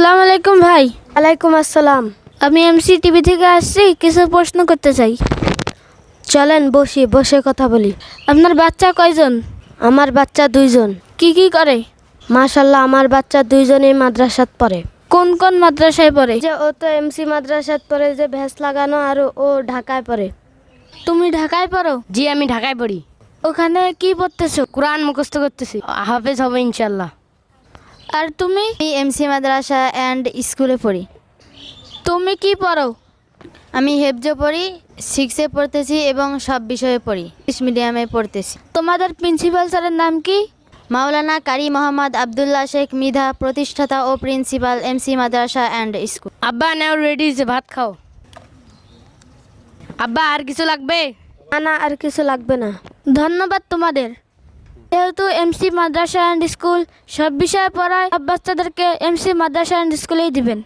আসসালামু আলাইকুম ভাই। ওয়ালাইকুম আসসালাম। আমি এমসি টিভি থেকে আসছি, কিছু প্রশ্ন করতে চাই। চলেন বসে কথা বলি। আপনার বাচ্চা কয়জন? আমার বাচ্চা 2 জন। কি কি করে? মাশাল্লাহ, আমার বাচ্চা 2 জনই মাদ্রাসাত পড়ে। কোন কোন মাদ্রাসায় পড়ে? যে ও তো এমসি মাদ্রাসাত পড়ে, যে ভ্যাস লাগানো, আর ও ঢাকায় পড়ে। তুমি ঢাকায় পড়ো? জি, আমি ঢাকায় পড়ি। ওখানে কি পড়তেছো? কোরআন মুখস্থ করতেছি, হাফেজ হবে ইনশাল্লাহ। আর তুমি? আমি এমসি মাদ্রাসা অ্যান্ড স্কুলে পড়ি। তুমি কি পড়ো? আমি হেফজো পড়ি, 6-এ পড়তেছি এবং সব বিষয়ে পড়ি, ইংলিশ মিডিয়ামে পড়তেছি। তোমাদের প্রিন্সিপাল স্যারের নাম কি? মাওলানা কারি মোহাম্মদ আবদুল্লাহ শেখ মৃধা, প্রতিষ্ঠাতা ও principal MC Madrasa and school. আব্বা নাও রেডি হয়েছে, ভাত খাও। আব্বা আর কিছু লাগবে? না, আর কিছু লাগবে না। ধন্যবাদ তোমাদের। যেহেতু এমসি মাদ্রাসা অ্যান্ড স্কুল সব বিষয়ে পড়ায়, সব বাচ্চাদেরকে এমসি মাদ্রাসা অ্যান্ড স্কুলেই দিবেন।